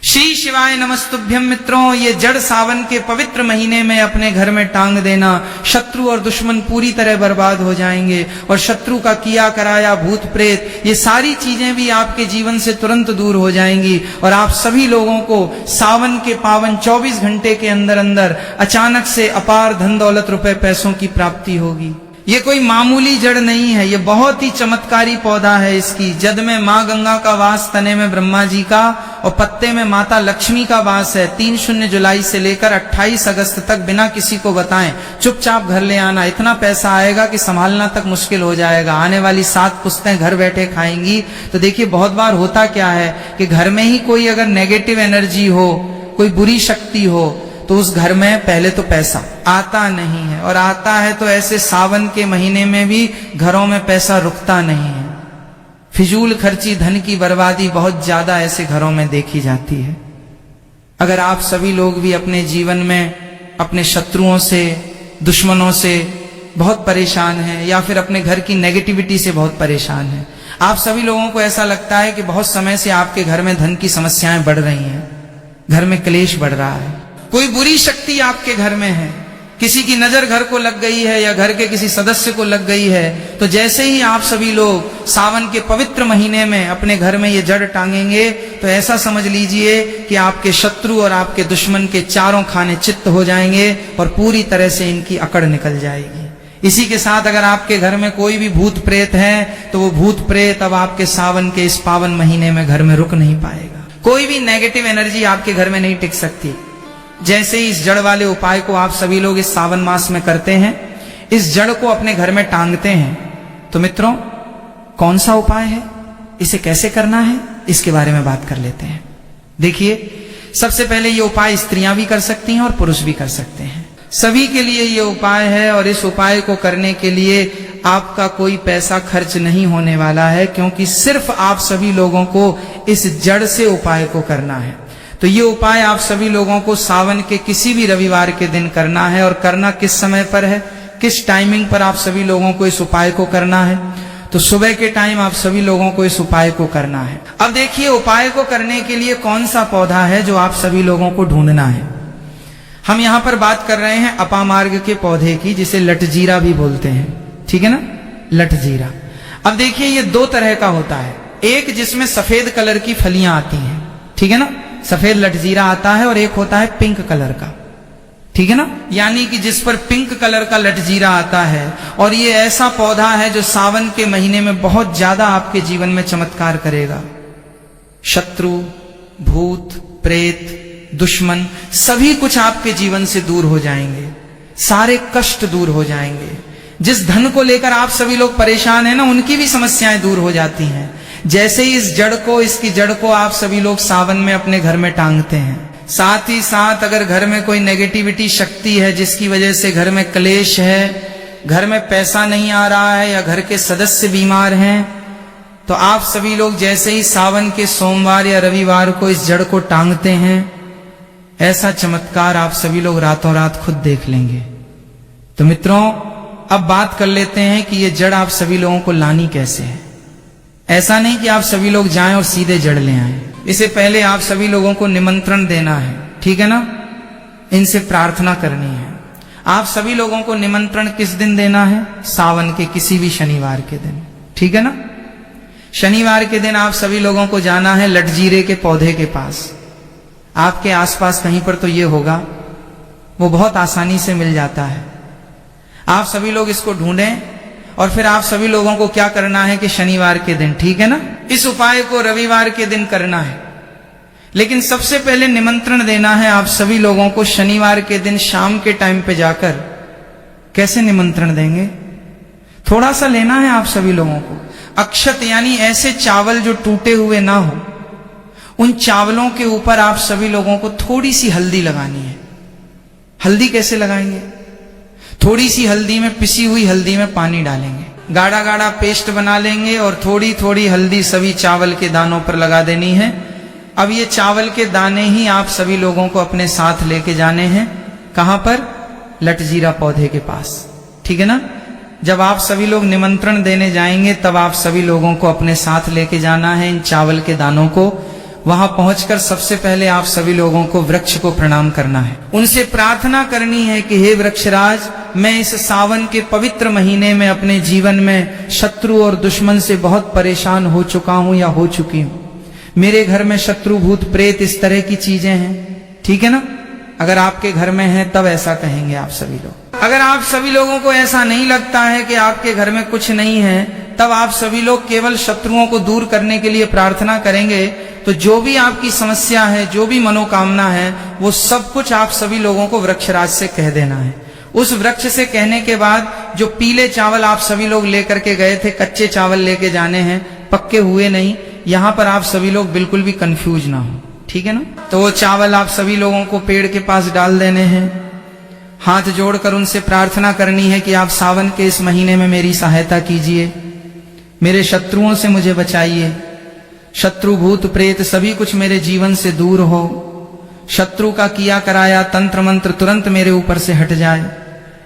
श्री शिवाय नमस्तुभ्यम। मित्रों, ये जड़ सावन के पवित्र महीने में अपने घर में टांग देना, शत्रु और दुश्मन पूरी तरह बर्बाद हो जाएंगे और शत्रु का किया कराया भूत प्रेत ये सारी चीजें भी आपके जीवन से तुरंत दूर हो जाएंगी और आप सभी लोगों को सावन के पावन 24 घंटे के अंदर अंदर अचानक से अपार धन दौलत रुपए पैसों की प्राप्ति होगी। ये कोई मामूली जड़ नहीं है, ये बहुत ही चमत्कारी पौधा है। इसकी जद में माँ गंगा का वास, तने में ब्रह्मा जी का और पत्ते में माता लक्ष्मी का वास है। 30 जुलाई से लेकर 28 अगस्त तक बिना किसी को बताएं चुपचाप घर ले आना। इतना पैसा आएगा कि संभालना तक मुश्किल हो जाएगा। आने वाली 7 पुश्तें घर बैठे खाएंगी। तो देखिए, बहुत बार होता क्या है कि घर में ही कोई अगर नेगेटिव एनर्जी हो, कोई बुरी शक्ति हो, तो उस घर में पहले तो पैसा आता नहीं है, और आता है तो ऐसे सावन के महीने में भी घरों में पैसा रुकता नहीं है। फिजूल खर्ची, धन की बर्बादी बहुत ज्यादा ऐसे घरों में देखी जाती है। अगर आप सभी लोग भी अपने जीवन में अपने शत्रुओं से, दुश्मनों से बहुत परेशान हैं या फिर अपने घर की नेगेटिविटी से बहुत परेशान हैं, आप सभी लोगों को ऐसा लगता है कि बहुत समय से आपके घर में धन की समस्याएं बढ़ रही हैं, घर में क्लेश बढ़ रहा है, कोई बुरी शक्ति आपके घर में है, किसी की नजर घर को लग गई है या घर के किसी सदस्य को लग गई है, तो जैसे ही आप सभी लोग सावन के पवित्र महीने में अपने घर में ये जड़ टांगेंगे तो ऐसा समझ लीजिए कि आपके शत्रु और आपके दुश्मन के चारों खाने चित्त हो जाएंगे और पूरी तरह से इनकी अकड़ निकल जाएगी। इसी के साथ अगर आपके घर में कोई भी भूत प्रेत है तो वो भूत प्रेत अब आपके सावन के इस पावन महीने में घर में रुक नहीं पाएगा। कोई भी नेगेटिव एनर्जी आपके घर में नहीं टिक सकती। जैसे ही इस जड़ वाले उपाय को आप सभी लोग इस सावन मास में करते हैं, इस जड़ को अपने घर में टांगते हैं, तो मित्रों कौन सा उपाय है, इसे कैसे करना है, इसके बारे में बात कर लेते हैं। देखिए, सबसे पहले ये उपाय स्त्रियां भी कर सकती हैं और पुरुष भी कर सकते हैं। सभी के लिए ये उपाय है और इस उपाय को करने के लिए आपका कोई पैसा खर्च नहीं होने वाला है, क्योंकि सिर्फ आप सभी लोगों को इस जड़ से उपाय को करना है। तो ये उपाय आप सभी लोगों को सावन के किसी भी रविवार के दिन करना है। और करना किस समय पर है, किस टाइमिंग पर आप सभी लोगों को इस उपाय को करना है, तो सुबह के टाइम आप सभी लोगों को इस उपाय को करना है। अब देखिए, उपाय को करने के लिए कौन सा पौधा है जो आप सभी लोगों को ढूंढना है। हम यहाँ पर बात कर रहे हैं अपामार्ग के पौधे की, जिसे लटजीरा भी बोलते हैं, ठीक है ना, लटजीरा। अब देखिए, ये 2 तरह का होता है। एक जिसमें सफेद कलर की फलियां आती हैं, ठीक है ना, सफेद लटजीरा आता है, और एक होता है पिंक कलर का, ठीक है ना, यानी कि जिस पर पिंक कलर का लटजीरा आता है। और ये ऐसा पौधा है जो सावन के महीने में बहुत ज्यादा आपके जीवन में चमत्कार करेगा। शत्रु, भूत प्रेत, दुश्मन सभी कुछ आपके जीवन से दूर हो जाएंगे, सारे कष्ट दूर हो जाएंगे। जिस धन को लेकर आप सभी लोग परेशान हैं ना, उनकी भी समस्याएं दूर हो जाती हैं। जैसे ही इस जड़ को, इसकी जड़ को आप सभी लोग सावन में अपने घर में टांगते हैं। साथ ही साथ अगर घर में कोई नेगेटिविटी शक्ति है जिसकी वजह से घर में क्लेश है, घर में पैसा नहीं आ रहा है या घर के सदस्य बीमार हैं, तो आप सभी लोग जैसे ही सावन के सोमवार या रविवार को इस जड़ को टांगते हैं, ऐसा चमत्कार आप सभी लोग रातों रात खुद देख लेंगे। तो मित्रों, अब बात कर लेते हैं कि ये जड़ आप सभी लोगों को लानी कैसे है। ऐसा नहीं कि आप सभी लोग जाएं और सीधे जड़ ले आएं। इससे पहले आप सभी लोगों को निमंत्रण देना है, ठीक है ना, इनसे प्रार्थना करनी है। आप सभी लोगों को निमंत्रण किस दिन देना है, सावन के किसी भी शनिवार के दिन, ठीक है ना। शनिवार के दिन आप सभी लोगों को जाना है लटजीरे के पौधे के पास। आपके आसपास कहीं पर तो ये होगा, वो बहुत आसानी से मिल जाता है। आप सभी लोग इसको ढूंढें और फिर आप सभी लोगों को क्या करना है कि शनिवार के दिन, ठीक है ना, इस उपाय को रविवार के दिन करना है। लेकिन सबसे पहले निमंत्रण देना है आप सभी लोगों को शनिवार के दिन शाम के टाइम पे जाकर। कैसे निमंत्रण देंगे, थोड़ा सा लेना है आप सभी लोगों को अक्षत, यानी ऐसे चावल जो टूटे हुए ना हो, उन चावलों के ऊपर आप सभी लोगों को थोड़ी सी हल्दी लगानी है। हल्दी कैसे लगाएंगे, थोड़ी सी हल्दी में, पिसी हुई हल्दी में पानी डालेंगे, गाढ़ा गाढ़ा पेस्ट बना लेंगे और थोड़ी थोड़ी हल्दी सभी चावल के दानों पर लगा देनी है। अब ये चावल के दाने ही आप सभी लोगों को अपने साथ लेके जाने हैं। कहां पर, लटजीरा पौधे के पास, ठीक है ना। जब आप सभी लोग निमंत्रण देने जाएंगे तब आप सभी लोगों को अपने साथ लेके जाना है इन चावल के दानों को। वहां पहुंचकर सबसे पहले आप सभी लोगों को वृक्ष को प्रणाम करना है। उनसे प्रार्थना करनी है कि हे वृक्षराज, मैं इस सावन के पवित्र महीने में अपने जीवन में शत्रु और दुश्मन से बहुत परेशान हो चुका हूं या हो चुकी हूं। मेरे घर में शत्रु भूत प्रेत इस तरह की चीजें हैं। ठीक है ना? अगर आपके घर में है तब ऐसा कहेंगे आप सभी लोग। अगर आप सभी लोगों को ऐसा नहीं लगता है कि आपके घर में कुछ नहीं है, तब आप सभी लोग केवल शत्रुओं को दूर करने के लिए प्रार्थना करेंगे। तो जो भी आपकी समस्या है, जो भी मनोकामना है, वो सब कुछ आप सभी लोगों को वृक्षराज से कह देना है। उस वृक्ष से कहने के बाद जो पीले चावल आप सभी लोग लेकर के गए थे, कच्चे चावल लेके जाने हैं, पक्के हुए नहीं। यहां पर आप सभी लोग बिल्कुल भी कंफ्यूज ना हो। ठीक है ना? तो वो चावल आप सभी लोगों को पेड़ के पास डाल देने हैं। हाथ जोड़कर उनसे प्रार्थना करनी है कि आप सावन के इस महीने में मेरी सहायता कीजिए, मेरे शत्रुओं से मुझे बचाइए, शत्रु भूत प्रेत सभी कुछ मेरे जीवन से दूर हो, शत्रु का किया कराया तंत्र मंत्र तुरंत मेरे ऊपर से हट जाए,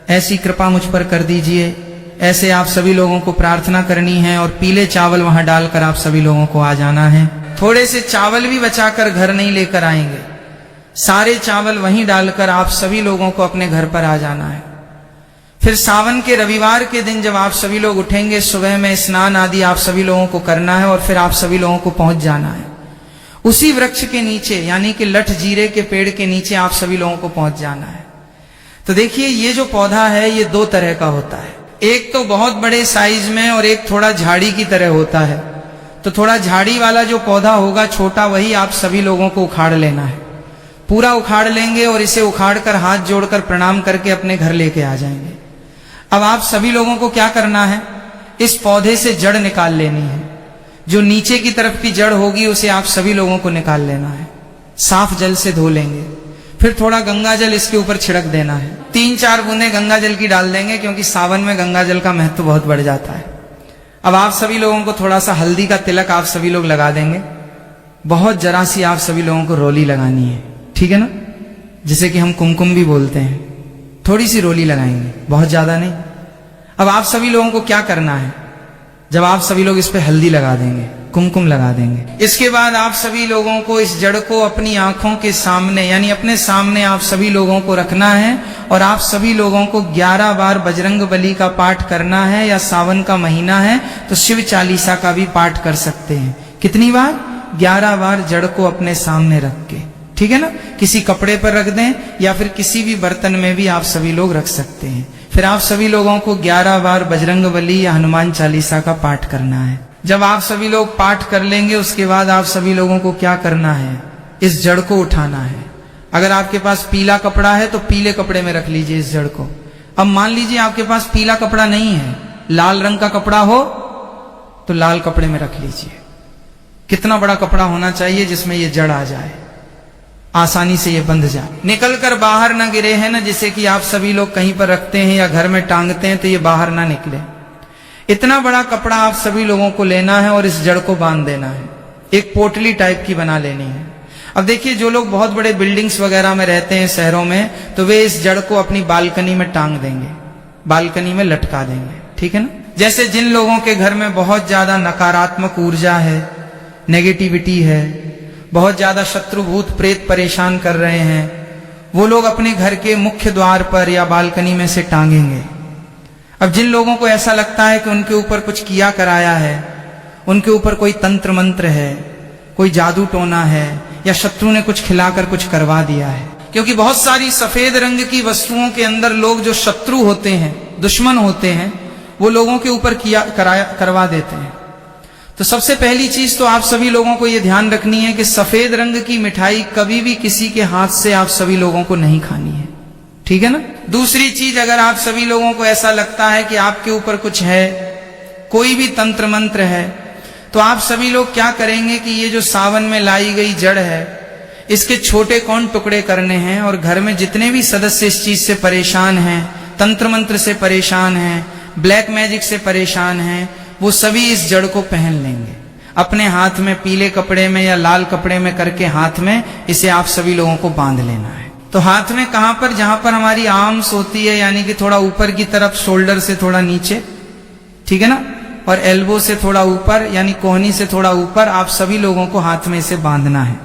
ऐसी कृपा मुझ पर कर दीजिए। ऐसे आप सभी लोगों को प्रार्थना करनी है और पीले चावल वहां डालकर आप सभी लोगों को आ जाना है। थोड़े से चावल भी बचाकर घर नहीं लेकर आएंगे, सारे चावल वहीं डालकर आप सभी लोगों को अपने घर पर आ जाना है। फिर सावन के रविवार के दिन जब आप सभी लोग उठेंगे, सुबह में स्नान आदि आप सभी लोगों को करना है और फिर आप सभी लोगों को पहुंच जाना है उसी वृक्ष के नीचे, यानी कि लठ जीरे के पेड़ के नीचे आप सभी लोगों को पहुंच जाना है। तो देखिए, ये जो पौधा है ये दो तरह का होता है। एक तो बहुत बड़े साइज में और एक थोड़ा झाड़ी की तरह होता है। तो थोड़ा झाड़ी वाला जो पौधा होगा छोटा, वही आप सभी लोगों को उखाड़ लेना है। पूरा उखाड़ लेंगे और इसे उखाड़कर हाथ जोड़कर प्रणाम करके अपने घर लेके आ जाएंगे। अब आप सभी लोगों को क्या करना है, इस पौधे से जड़ निकाल लेनी है। जो नीचे की तरफ की जड़ होगी उसे आप सभी लोगों को निकाल लेना है। साफ जल से धो लेंगे, फिर थोड़ा गंगा जल इसके ऊपर छिड़क देना है। 3-4 बूंदें गंगा जल की डाल देंगे, क्योंकि सावन में गंगा जल का महत्व बहुत बढ़ जाता है। अब आप सभी लोगों को थोड़ा सा हल्दी का तिलक आप सभी लोग लगा देंगे। बहुत जरा सी आप सभी लोगों को रोली लगानी है। ठीक है ना? जिसे कि हम कुमकुम भी बोलते हैं। थोड़ी सी रोली लगाएंगे, बहुत ज्यादा नहीं। अब आप सभी लोगों को क्या करना है, जब आप सभी लोग इस पे हल्दी लगा देंगे, कुमकुम लगा देंगे, इसके बाद आप सभी लोगों को इस जड़ को अपनी आंखों के सामने, यानी अपने सामने आप सभी लोगों को रखना है और आप सभी लोगों को 11 बार बजरंग बली का पाठ करना है। या सावन का महीना है तो शिव चालीसा का भी पाठ कर सकते हैं। कितनी बार? 11 बार जड़ को अपने सामने रख के। ठीक है ना? किसी कपड़े पर रख दें या फिर किसी भी बर्तन में भी आप सभी लोग रख सकते हैं। फिर आप सभी लोगों को 11 बार बजरंग बली या हनुमान चालीसा का पाठ करना है। जब आप सभी लोग पाठ कर लेंगे, उसके बाद आप सभी लोगों को क्या करना है, इस जड़ को उठाना है। अगर आपके पास पीला कपड़ा है तो पीले कपड़े में रख लीजिए इस जड़ को। अब मान लीजिए आपके पास पीला कपड़ा नहीं है, लाल रंग का कपड़ा हो तो लाल कपड़े में रख लीजिए। कितना बड़ा कपड़ा होना चाहिए जिसमें ये जड़ आ जाए, आसानी से ये बंध जाए, निकल कर बाहर ना गिरे, है ना? जिसे कि आप सभी लोग कहीं पर रखते हैं या घर में टांगते हैं तो ये बाहर ना निकले। इतना बड़ा कपड़ा आप सभी लोगों को लेना है और इस जड़ को बांध देना है। एक पोटली टाइप की बना लेनी है। अब देखिए, जो लोग बहुत बड़े बिल्डिंग्स वगैरह में रहते हैं शहरों में, तो वे इस जड़ को अपनी बालकनी में टांग देंगे, बालकनी में लटका देंगे। ठीक है ना? जैसे जिन लोगों के घर में बहुत ज्यादा नकारात्मक ऊर्जा है, नेगेटिविटी है, बहुत ज्यादा शत्रु भूत प्रेत परेशान कर रहे हैं, वो लोग अपने घर के मुख्य द्वार पर या बालकनी में से टांगेंगे। अब जिन लोगों को ऐसा लगता है कि उनके ऊपर कुछ किया कराया है, उनके ऊपर कोई तंत्र मंत्र है, कोई जादू टोना है, या शत्रु ने कुछ खिलाकर कुछ करवा दिया है, क्योंकि बहुत सारी सफेद रंग की वस्तुओं के अंदर लोग जो शत्रु होते हैं, दुश्मन होते हैं, वो लोगों के ऊपर किया कराया करवा देते हैं। तो सबसे पहली चीज तो आप सभी लोगों को यह ध्यान रखनी है कि सफेद रंग की मिठाई कभी भी किसी के हाथ से आप सभी लोगों को नहीं खानी है। ठीक है ना? दूसरी चीज, अगर आप सभी लोगों को ऐसा लगता है कि आपके ऊपर कुछ है, कोई भी तंत्र मंत्र है, तो आप सभी लोग क्या करेंगे कि ये जो सावन में लाई गई जड़ है, इसके छोटे कौन टुकड़े करने हैं और घर में जितने भी सदस्य इस चीज से परेशान हैं, तंत्र मंत्र से परेशान हैं, ब्लैक मैजिक से परेशान हैं, वो सभी इस जड़ को पहन लेंगे अपने हाथ में, पीले कपड़े में या लाल कपड़े में करके हाथ में इसे आप सभी लोगों को बांध लेना है। तो हाथ में कहां पर? जहां पर हमारी आर्म्स होती है, यानी कि थोड़ा ऊपर की तरफ, शोल्डर से थोड़ा नीचे। ठीक है ना? और एल्बो से थोड़ा ऊपर यानी कोहनी से थोड़ा ऊपर आप सभी लोगों को हाथ में इसे बांधना है।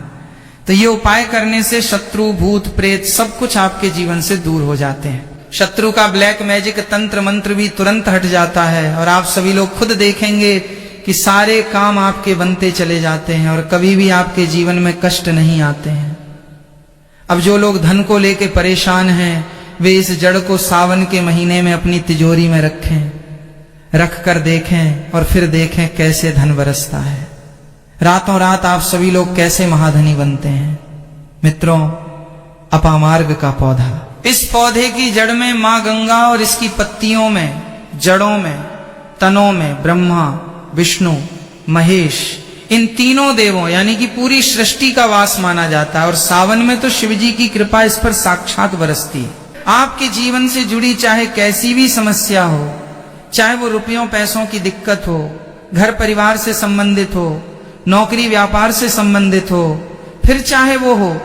तो ये उपाय करने से शत्रु, भूत, प्रेत सब कुछ आपके जीवन से दूर हो जाते हैं। शत्रु का ब्लैक मैजिक, तंत्र मंत्र भी तुरंत हट जाता है और आप सभी लोग खुद देखेंगे कि सारे काम आपके बनते चले जाते हैं और कभी भी आपके जीवन में कष्ट नहीं आते हैं। अब जो लोग धन को लेके परेशान हैं वे इस जड़ को सावन के महीने में अपनी तिजोरी में रखें, रख कर देखें और फिर देखें कैसे धन बरसता है। रातों रात आप सभी लोग कैसे महाधनी बनते हैं। मित्रों, अपामार्ग का पौधा, इस पौधे की जड़ में मां गंगा और इसकी पत्तियों में, जड़ों में, तनों में ब्रह्मा, विष्णु, महेश, इन तीनों देवों यानी कि पूरी सृष्टि का वास माना जाता है। और सावन में तो शिव जी की कृपा इस पर साक्षात बरसती है। आपके जीवन से जुड़ी चाहे कैसी भी समस्या हो, चाहे वो रुपयों पैसों की दिक्कत हो, घर परिवार से संबंधित हो, नौकरी व्यापार से संबंधित हो, फिर चाहे वो हो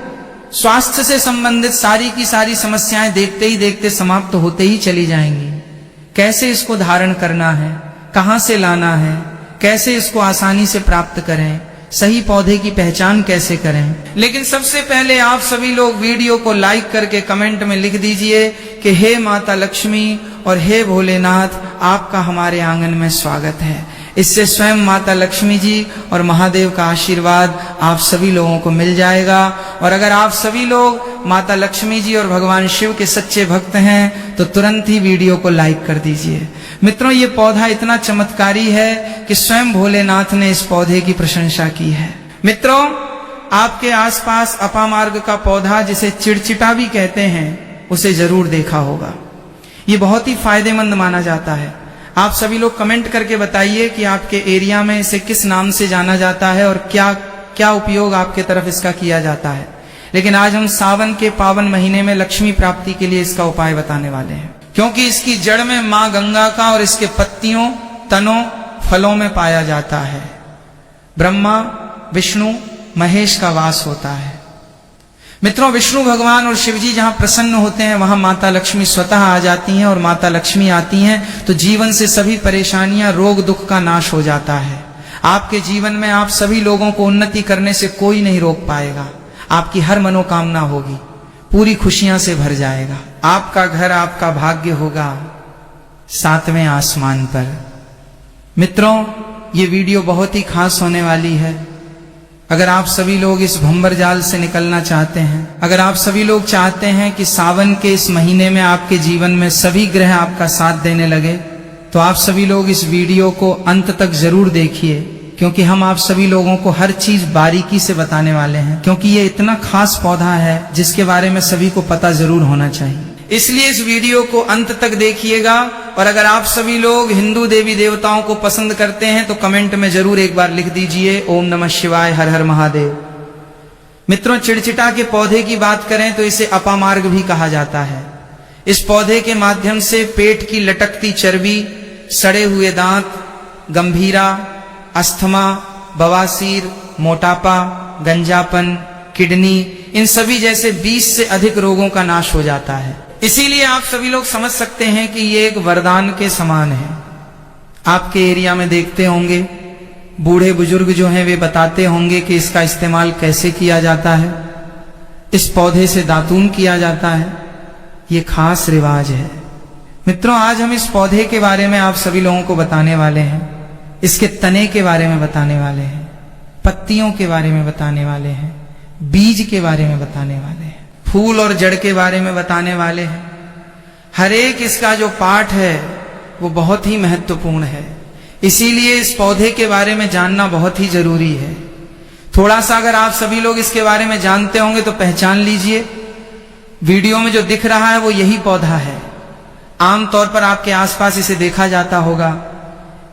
स्वास्थ्य से संबंधित, सारी की सारी समस्याएं देखते ही देखते समाप्त होते ही चली जाएंगी। कैसे इसको धारण करना है, कहां से लाना है, कैसे इसको आसानी से प्राप्त करें, सही पौधे की पहचान कैसे करें। लेकिन सबसे पहले आप सभी लोग वीडियो को लाइक करके कमेंट में लिख दीजिए कि हे माता लक्ष्मी और हे भोलेनाथ, आपका हमारे आंगन में स्वागत है। इससे स्वयं माता लक्ष्मी जी और महादेव का आशीर्वाद आप सभी लोगों को मिल जाएगा। और अगर आप सभी लोग माता लक्ष्मी जी और भगवान शिव के सच्चे भक्त हैं तो तुरंत ही वीडियो को लाइक कर दीजिए। मित्रों, ये पौधा इतना चमत्कारी है कि स्वयं भोलेनाथ ने इस पौधे की प्रशंसा की है। मित्रों, आपके आसपास अपामार्ग का पौधा जिसे चिड़चिटा भी कहते हैं उसे जरूर देखा होगा। ये बहुत ही फायदेमंद माना जाता है। आप सभी लोग कमेंट करके बताइए कि आपके एरिया में इसे किस नाम से जाना जाता है और क्या क्या उपयोग आपके तरफ इसका किया जाता है। लेकिन आज हम सावन के पावन महीने में लक्ष्मी प्राप्ति के लिए इसका उपाय बताने वाले हैं, क्योंकि इसकी जड़ में मां गंगा का और इसके पत्तियों, तनों, फलों में पाया जाता है ब्रह्मा, विष्णु, महेश का वास होता है। मित्रों, विष्णु भगवान और शिवजी जहां प्रसन्न होते हैं वहां माता लक्ष्मी स्वतः आ जाती हैं और माता लक्ष्मी आती हैं तो जीवन से सभी परेशानियां, रोग, दुख का नाश हो जाता है। आपके जीवन में आप सभी लोगों को उन्नति करने से कोई नहीं रोक पाएगा। आपकी हर मनोकामना होगी, पूरी खुशियां से भर जाएगा। आपका घर, आपका भाग्य होगा 7वें आसमान पर। मित्रों, ये वीडियो बहुत ही खास होने वाली है। अगर आप सभी लोग इस भंवर जाल से निकलना चाहते हैं, अगर आप सभी लोग चाहते हैं कि सावन के इस महीने में आपके जीवन में सभी ग्रह आपका साथ देने लगे, तो आप सभी लोग इस वीडियो को अंत तक जरूर देखिए, क्योंकि हम आप सभी लोगों को हर चीज बारीकी से बताने वाले हैं। क्योंकि ये इतना खास पौधा है जिसके बारे में सभी को पता जरूर होना चाहिए। इसलिए इस वीडियो को अंत तक देखिएगा। और अगर आप सभी लोग हिंदू देवी देवताओं को पसंद करते हैं तो कमेंट में जरूर एक बार लिख दीजिए ओम नमः शिवाय, हर हर महादेव। मित्रों, चिड़चिटा के पौधे की बात करें तो इसे अपामार्ग भी कहा जाता है। इस पौधे के माध्यम से पेट की लटकती चर्बी, सड़े हुए दांत, गंभीरा, अस्थमा, बवासीर, मोटापा, गंजापन, किडनी, इन सभी जैसे 20 से अधिक रोगों का नाश हो जाता है। इसीलिए आप सभी लोग समझ सकते हैं कि ये एक वरदान के समान है। आपके एरिया में देखते होंगे बूढ़े बुजुर्ग जो हैं वे बताते होंगे कि इसका इस्तेमाल कैसे किया जाता है। इस पौधे से दातून किया जाता है, ये खास रिवाज है। मित्रों, आज हम इस पौधे के बारे में आप सभी लोगों को बताने वाले हैं, इसके तने के बारे में बताने वाले हैं, पत्तियों के बारे में बताने वाले हैं, बीज के बारे में बताने वाले हैं, फूल और जड़ के बारे में बताने वाले हैं। हर एक इसका जो पार्ट है वो बहुत ही महत्वपूर्ण है। इसीलिए इस पौधे के बारे में जानना बहुत ही जरूरी है। थोड़ा सा अगर आप सभी लोग इसके बारे में जानते होंगे तो पहचान लीजिए। वीडियो में जो दिख रहा है वो यही पौधा है। आमतौर पर आपके आसपास इसे देखा जाता होगा।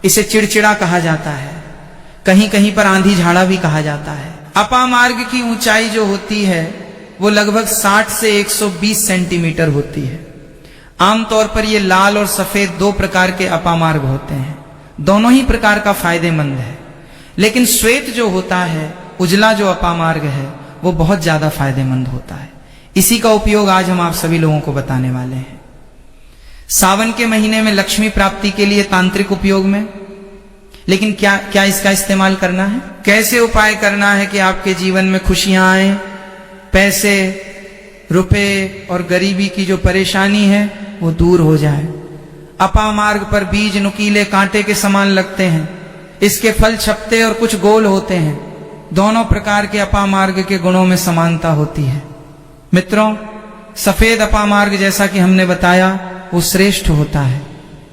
इसे चिड़चिड़ा कहा जाता है, कहीं कहीं पर आंधी झाड़ा भी कहा जाता है। अपामार्ग की ऊंचाई जो होती है वो लगभग 60 से 120 सेंटीमीटर होती है। आमतौर पर ये लाल और सफेद दो प्रकार के अपामार्ग होते हैं। दोनों ही प्रकार का फायदेमंद है, लेकिन श्वेत जो होता है, उजला जो अपामार्ग है, वो बहुत ज्यादा फायदेमंद होता है। इसी का उपयोग आज हम आप सभी लोगों को बताने वाले हैं। सावन के महीने में लक्ष्मी प्राप्ति के लिए तांत्रिक उपयोग में लेकिन क्या इसका इस्तेमाल करना है? कैसे उपाय करना है कि आपके जीवन में खुशियां आए, पैसे, रुपए और गरीबी की जो परेशानी है वो दूर हो जाए। अपामार्ग पर बीज नुकीले कांटे के समान लगते हैं, इसके फल छपते और कुछ गोल होते हैं। दोनों प्रकार के अपामार्ग के गुणों में समानता होती है। मित्रों, सफेद अपामार्ग जैसा कि हमने बताया वो श्रेष्ठ होता है,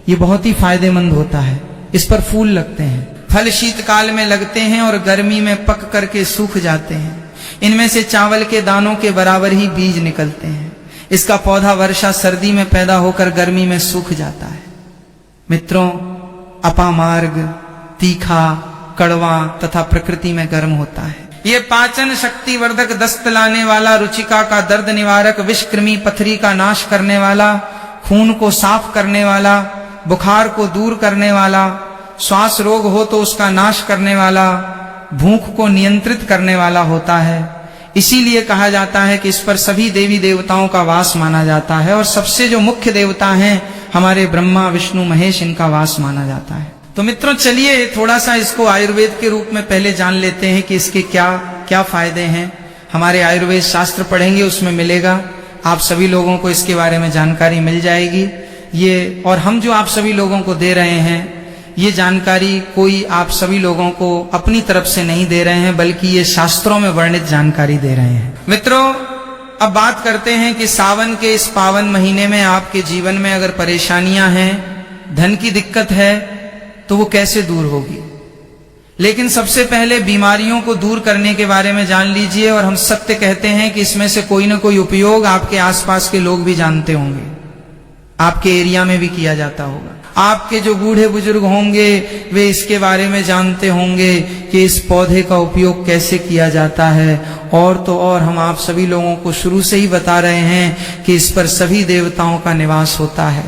ये बहुत ही फायदेमंद होता है। इस पर फूल लगते हैं, फल शीतकाल में लगते हैं और गर्मी में पक करके सूख जाते हैं। इनमें से चावल के दानों के बराबर ही बीज निकलते हैं। इसका पौधा वर्षा सर्दी में पैदा होकर गर्मी में सूख जाता है। मित्रों, अपामार्ग तीखा, कड़वा तथा प्रकृति में गर्म होता है। ये पाचन शक्ति वर्धक, दस्त लाने वाला, रुचिका का दर्द निवारक, विषकृमि पथरी का नाश करने वाला, खून को साफ करने वाला, बुखार को दूर करने वाला, श्वास रोग हो तो उसका नाश करने वाला, भूख को नियंत्रित करने वाला होता है। इसीलिए कहा जाता है कि इस पर सभी देवी देवताओं का वास माना जाता है और सबसे जो मुख्य देवता हैं हमारे ब्रह्मा, विष्णु, महेश, इनका वास माना जाता है। तो मित्रों, चलिए थोड़ा सा इसको आयुर्वेद के रूप में पहले जान लेते हैं कि इसके क्या क्या फायदे हैं। हमारे आयुर्वेद शास्त्र पढ़ेंगे, उसमें मिलेगा, आप सभी लोगों को इसके बारे में जानकारी मिल जाएगी। ये और हम जो आप सभी लोगों को दे रहे हैं, ये जानकारी कोई आप सभी लोगों को अपनी तरफ से नहीं दे रहे हैं, बल्कि ये शास्त्रों में वर्णित जानकारी दे रहे हैं। मित्रों, अब बात करते हैं कि सावन के इस पावन महीने में आपके जीवन में अगर परेशानियां हैं, धन की दिक्कत है, तो वो कैसे दूर होगी। लेकिन सबसे पहले बीमारियों को दूर करने के बारे में जान लीजिए। और हम सत्य कहते हैं कि इसमें से कोई ना कोई उपयोग आपके आसपास के लोग भी जानते होंगे, आपके एरिया में भी किया जाता होगा। आपके जो बूढ़े बुजुर्ग होंगे वे इसके बारे में जानते होंगे कि इस पौधे का उपयोग कैसे किया जाता है। और तो और हम आप सभी लोगों को शुरू से ही बता रहे हैं कि इस पर सभी देवताओं का निवास होता है।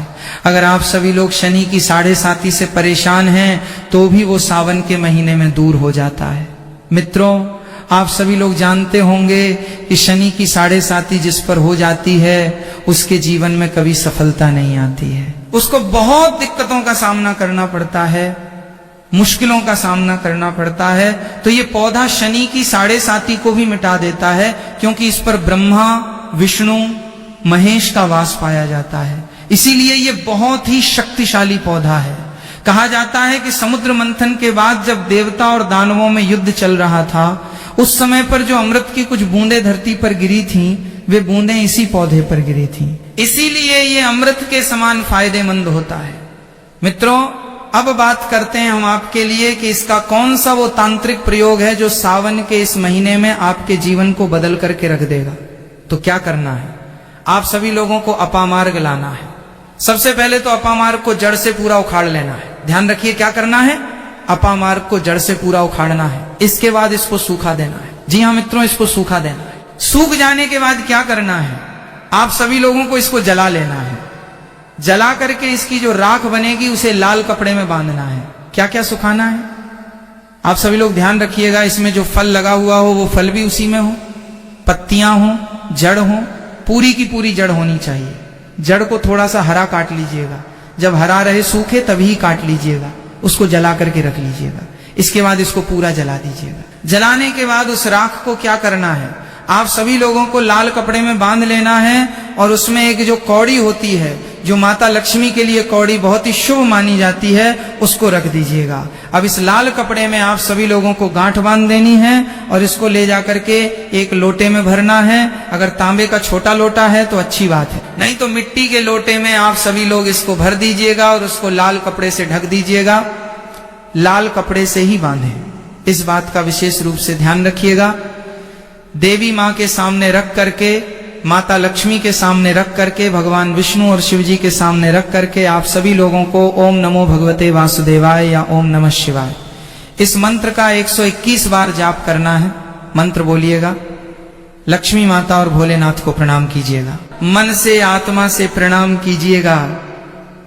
अगर आप सभी लोग शनि की 7.5 से परेशान हैं तो भी वो सावन के महीने में दूर हो जाता है। मित्रों, आप सभी लोग जानते होंगे कि शनि की 7.5 जिस पर हो जाती है उसके जीवन में कभी सफलता नहीं आती है। उसको बहुत दिक्कतों का सामना करना पड़ता है, मुश्किलों का सामना करना पड़ता है। तो ये पौधा शनि की 7.5 को भी मिटा देता है, क्योंकि इस पर ब्रह्मा, विष्णु, महेश का वास पाया जाता है। इसीलिए ये बहुत ही शक्तिशाली पौधा है। कहा जाता है कि समुद्र मंथन के बाद जब देवता और दानवों में युद्ध चल रहा था, उस समय पर जो अमृत की कुछ बूंदें धरती पर गिरी थीं, वे बूंदें इसी पौधे पर गिरी थीं। इसीलिए ये अमृत के समान फायदेमंद होता है। मित्रों, अब बात करते हैं हम आपके लिए कि इसका कौन सा वो तांत्रिक प्रयोग है जो सावन के इस महीने में आपके जीवन को बदल करके रख देगा। तो क्या करना है? आप सभी लोगों को अपामार्ग लाना है। सबसे पहले तो अपामार्ग को जड़ से पूरा उखाड़ लेना है। ध्यान रखिए, क्या करना है? अपामार्ग को जड़ से पूरा उखाड़ना है। इसके बाद इसको सूखा देना है। जी हाँ मित्रों, इसको सूखा देना है। सूख जाने के बाद क्या करना है? आप सभी लोगों को इसको जला लेना है। जला करके इसकी जो राख बनेगी उसे लाल कपड़े में बांधना है। क्या क्या सुखाना है? आप सभी लोग ध्यान रखिएगा, इसमें जो फल लगा हुआ हो वो फल भी उसी में हो, पत्तियां हो, जड़ हो, पूरी की पूरी जड़ होनी चाहिए। जड़ को थोड़ा सा हरा काट लीजिएगा, जब हरा रहे सूखे तभी काट लीजिएगा, उसको जला करके रख लीजिएगा। इसके बाद इसको पूरा जला दीजिएगा। जलाने के बाद उस राख को क्या करना है? आप सभी लोगों को लाल कपड़े में बांध लेना है और उसमें एक जो कौड़ी होती है, जो माता लक्ष्मी के लिए कौड़ी बहुत ही शुभ मानी जाती है, उसको रख दीजिएगा। अब इस लाल कपड़े में आप सभी लोगों को गांठ बांध देनी है और इसको ले जाकर के एक लोटे में भरना है। अगर तांबे का छोटा लोटा है तो अच्छी बात है, नहीं तो मिट्टी के लोटे में आप सभी लोग इसको भर दीजिएगा और उसको लाल कपड़े से ढक दीजिएगा। लाल कपड़े से ही बांधें, इस बात का विशेष रूप से ध्यान रखिएगा। देवी माँ के सामने रख करके, माता लक्ष्मी के सामने रख करके, भगवान विष्णु और शिव जी के सामने रख करके आप सभी लोगों को ओम नमो भगवते वासुदेवाय या ओम नमः शिवाय इस मंत्र का 121 बार जाप करना है। मंत्र बोलिएगा, लक्ष्मी माता और भोलेनाथ को प्रणाम कीजिएगा, मन से आत्मा से प्रणाम कीजिएगा।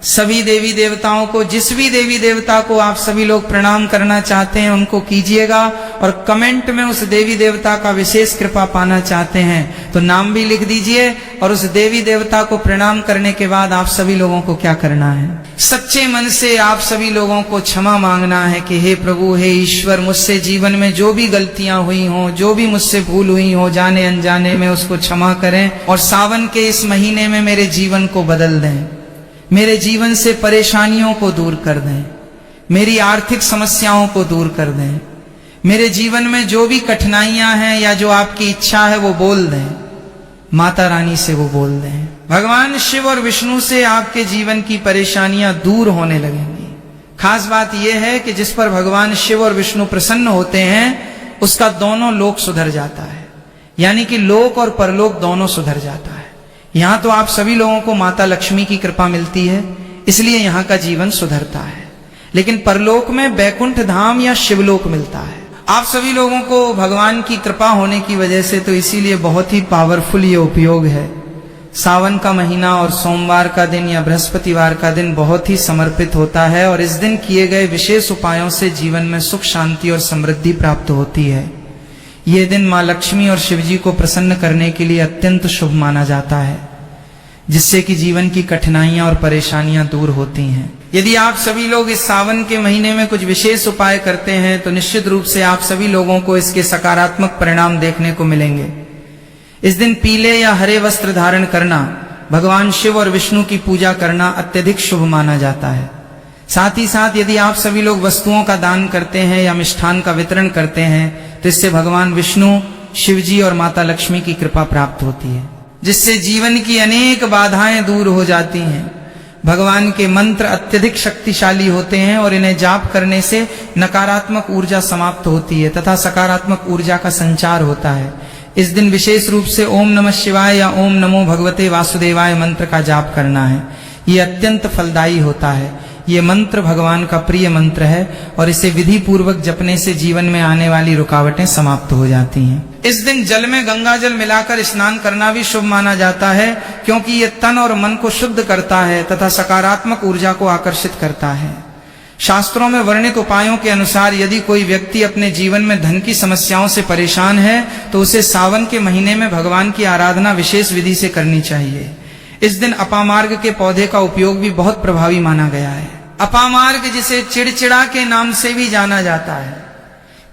सभी देवी देवताओं को, जिस भी देवी देवता को आप सभी लोग प्रणाम करना चाहते हैं उनको कीजिएगा। और कमेंट में उस देवी देवता का विशेष कृपा पाना चाहते हैं तो नाम भी लिख दीजिए और उस देवी देवता को प्रणाम करने के बाद आप सभी लोगों को क्या करना है, सच्चे मन से आप सभी लोगों को क्षमा मांगना है कि हे प्रभु, हे ईश्वर, मुझसे जीवन में जो भी गलतियां हुई हों, जो भी मुझसे भूल हुई हो जाने अनजाने में, उसको क्षमा करें और सावन के इस महीने में मेरे जीवन को बदल दें, मेरे जीवन से परेशानियों को दूर कर दें, मेरी आर्थिक समस्याओं को दूर कर दें, मेरे जीवन में जो भी कठिनाइयां हैं या जो आपकी इच्छा है वो बोल दें, माता रानी से वो बोल दें। भगवान शिव और विष्णु से आपके जीवन की परेशानियां दूर होने लगेंगी। खास बात यह है कि जिस पर भगवान शिव और विष्णु प्रसन्न होते हैं उसका दोनों लोक सुधर जाता है, यानी कि लोक और परलोक दोनों सुधर जाता है। यहां तो आप सभी लोगों को माता लक्ष्मी की कृपा मिलती है, इसलिए यहां का जीवन सुधरता है, लेकिन परलोक में बैकुंठ धाम या शिवलोक मिलता है। आप सभी लोगों को भगवान की कृपा होने की वजह से तो इसीलिए बहुत ही पावरफुल ये उपयोग है। सावन का महीना और सोमवार का दिन या बृहस्पतिवार का दिन बहुत ही समर्पित होता है और इस दिन किए गए विशेष उपायों से जीवन में सुख, शांति और समृद्धि प्राप्त होती है। ये दिन माँ लक्ष्मी और शिवजी को प्रसन्न करने के लिए अत्यंत शुभ माना जाता है, जिससे कि जीवन की कठिनाइयां और परेशानियां दूर होती हैं। यदि आप सभी लोग इस सावन के महीने में कुछ विशेष उपाय करते हैं तो निश्चित रूप से आप सभी लोगों को इसके सकारात्मक परिणाम देखने को मिलेंगे। इस दिन पीले या हरे वस्त्र धारण करना, भगवान शिव और विष्णु की पूजा करना अत्यधिक शुभ माना जाता है। साथ ही साथ यदि आप सभी लोग वस्तुओं का दान करते हैं या मिष्ठान का वितरण करते हैं तो इससे भगवान विष्णु, शिवजी और माता लक्ष्मी की कृपा प्राप्त होती है, जिससे जीवन की अनेक बाधाएं दूर हो जाती हैं। भगवान के मंत्र अत्यधिक शक्तिशाली होते हैं और इन्हें जाप करने से नकारात्मक ऊर्जा समाप्त होती है तथा सकारात्मक ऊर्जा का संचार होता है। इस दिन विशेष रूप से ओम नमः शिवाय या ओम नमो भगवते वासुदेवाय मंत्र का जाप करना है। ये अत्यंत फलदायी होता है। ये मंत्र भगवान का प्रिय मंत्र है और इसे विधि पूर्वक जपने से जीवन में आने वाली रुकावटें समाप्त हो जाती हैं। इस दिन जल में गंगा जल मिलाकर स्नान करना भी शुभ माना जाता है, क्योंकि ये तन और मन को शुद्ध करता है तथा सकारात्मक ऊर्जा को आकर्षित करता है। शास्त्रों में वर्णित उपायों के अनुसार यदि कोई व्यक्ति अपने जीवन में धन की समस्याओं से परेशान है तो उसे सावन के महीने में भगवान की आराधना विशेष विधि से करनी चाहिए। इस दिन अपामार्ग के पौधे का उपयोग भी बहुत प्रभावी माना गया है। अपामार्ग, जिसे चिड़चिड़ा के नाम से भी जाना जाता है,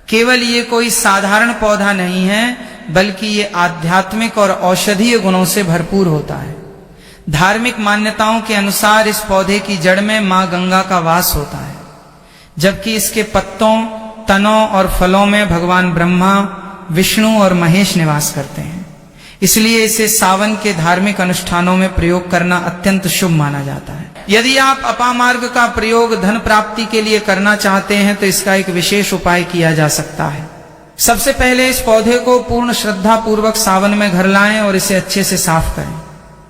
केवल ये कोई साधारण पौधा नहीं है, बल्कि ये आध्यात्मिक और औषधीय गुणों से भरपूर होता है। धार्मिक मान्यताओं के अनुसार इस पौधे की जड़ में मां गंगा का वास होता है, जबकि इसके पत्तों, तनों और फलों में भगवान ब्रह्मा, विष्णु और महेश निवास करते हैं। इसलिए इसे सावन के धार्मिक अनुष्ठानों में प्रयोग करना अत्यंत शुभ माना जाता है। यदि आप अपामार्ग का प्रयोग धन प्राप्ति के लिए करना चाहते हैं तो इसका एक विशेष उपाय किया जा सकता है। सबसे पहले इस पौधे को पूर्ण श्रद्धा पूर्वक सावन में घर लाएं और इसे अच्छे से साफ करें।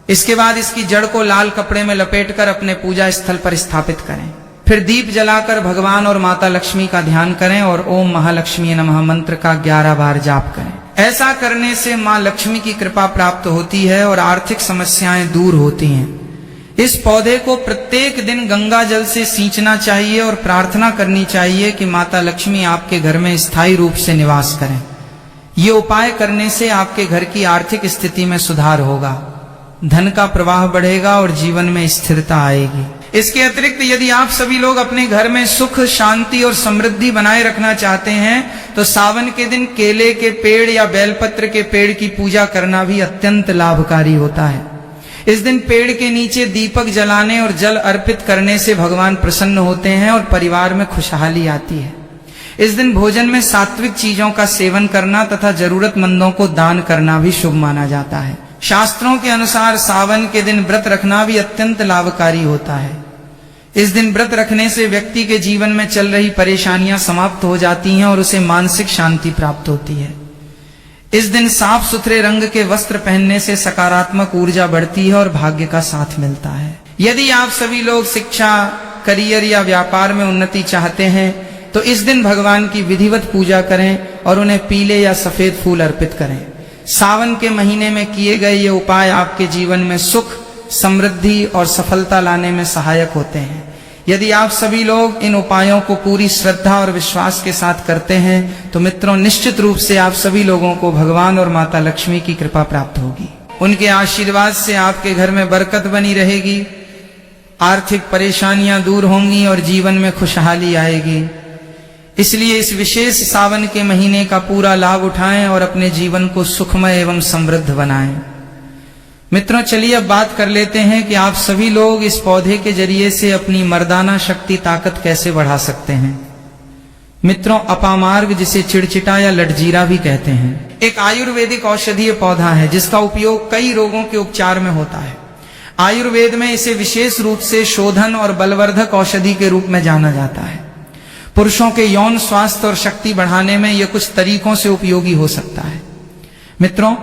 इसके बाद इसकी जड़ को लाल कपड़े में लपेटकर अपने पूजा स्थल पर स्थापित करें। फिर दीप जलाकर भगवान और माता लक्ष्मी का ध्यान करें और ओम महालक्ष्मी नमः मंत्र का 11 बार जाप करें। ऐसा करने से मां लक्ष्मी की कृपा प्राप्त होती है और आर्थिक समस्याएं दूर होती हैं। इस पौधे को प्रत्येक दिन गंगा जल से सींचना चाहिए और प्रार्थना करनी चाहिए कि माता लक्ष्मी आपके घर में स्थायी रूप से निवास करें। ये उपाय करने से आपके घर की आर्थिक स्थिति में सुधार होगा, धन का प्रवाह बढ़ेगा और जीवन में स्थिरता आएगी। इसके अतिरिक्त यदि आप सभी लोग अपने घर में सुख, शांति और समृद्धि बनाए रखना चाहते हैं तो सावन के दिन केले के पेड़ या बेलपत्र के पेड़ की पूजा करना भी अत्यंत लाभकारी होता है। इस दिन पेड़ के नीचे दीपक जलाने और जल अर्पित करने से भगवान प्रसन्न होते हैं और परिवार में खुशहाली आती है। इस दिन भोजन में सात्विक चीजों का सेवन करना तथा जरूरतमंदों को दान करना भी शुभ माना जाता है। शास्त्रों के अनुसार सावन के दिन व्रत रखना भी अत्यंत लाभकारी होता है। इस दिन व्रत रखने से व्यक्ति के जीवन में चल रही परेशानियां समाप्त हो जाती हैं और उसे मानसिक शांति प्राप्त होती है। इस दिन साफ सुथरे रंग के वस्त्र पहनने से सकारात्मक ऊर्जा बढ़ती है और भाग्य का साथ मिलता है। यदि आप सभी लोग शिक्षा, करियर या व्यापार में उन्नति चाहते हैं तो इस दिन भगवान की विधिवत पूजा करें और उन्हें पीले या सफेद फूल अर्पित करें। सावन के महीने में किए गए ये उपाय आपके जीवन में सुख, समृद्धि और सफलता लाने में सहायक होते हैं। यदि आप सभी लोग इन उपायों को पूरी श्रद्धा और विश्वास के साथ करते हैं तो मित्रों निश्चित रूप से आप सभी लोगों को भगवान और माता लक्ष्मी की कृपा प्राप्त होगी। उनके आशीर्वाद से आपके घर में बरकत बनी रहेगी, आर्थिक परेशानियां दूर होंगी और जीवन में खुशहाली आएगी। इसलिए इस विशेष सावन के महीने का पूरा लाभ उठाएं और अपने जीवन को सुखमय एवं समृद्ध बनाएं। मित्रों चलिए अब बात कर लेते हैं कि आप सभी लोग इस पौधे के जरिए से अपनी मर्दाना शक्ति ताकत कैसे बढ़ा सकते हैं। मित्रों अपामार्ग, जिसे चिड़चिटा या लटजीरा भी कहते हैं, एक आयुर्वेदिक औषधीय पौधा है जिसका उपयोग कई रोगों के उपचार में होता है। आयुर्वेद में इसे विशेष रूप से शोधन और बलवर्धक औषधि के रूप में जाना जाता है। पुरुषों के यौन स्वास्थ्य और शक्ति बढ़ाने में यह कुछ तरीकों से उपयोगी हो सकता है। मित्रों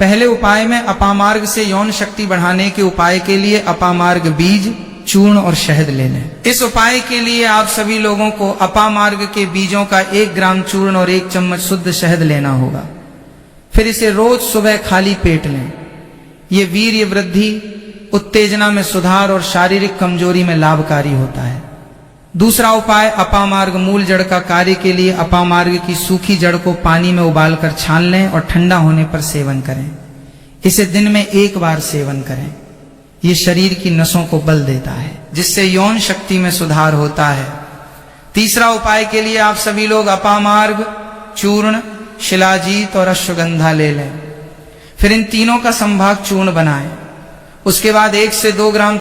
पहले उपाय में अपामार्ग से यौन शक्ति बढ़ाने के उपाय के लिए अपामार्ग बीज, चूर्ण और शहद ले लें। इस उपाय के लिए आप सभी लोगों को अपामार्ग के बीजों का 1 ग्राम चूर्ण और 1 चम्मच शुद्ध शहद लेना होगा। फिर इसे रोज सुबह खाली पेट लें। ये वीर्य वृद्धि, उत्तेजना में सुधार और शारीरिक कमजोरी में लाभकारी होता है। दूसरा उपाय अपामार्ग मूल जड़ का कार्य के लिए अपामार्ग की सूखी जड़ को पानी में उबालकर छान लें और ठंडा होने पर सेवन करें। इसे दिन में 1 बार सेवन करें। ये शरीर की नसों को बल देता है जिससे यौन शक्ति में सुधार होता है। तीसरा उपाय के लिए आप सभी लोग अपामार्ग, चूर्ण, शिलाजीत और अश्वगंधा ले लें। फिर इन तीनों का संभाग चूर्ण बनाएं। उसके बाद 1 से 2 ग्राम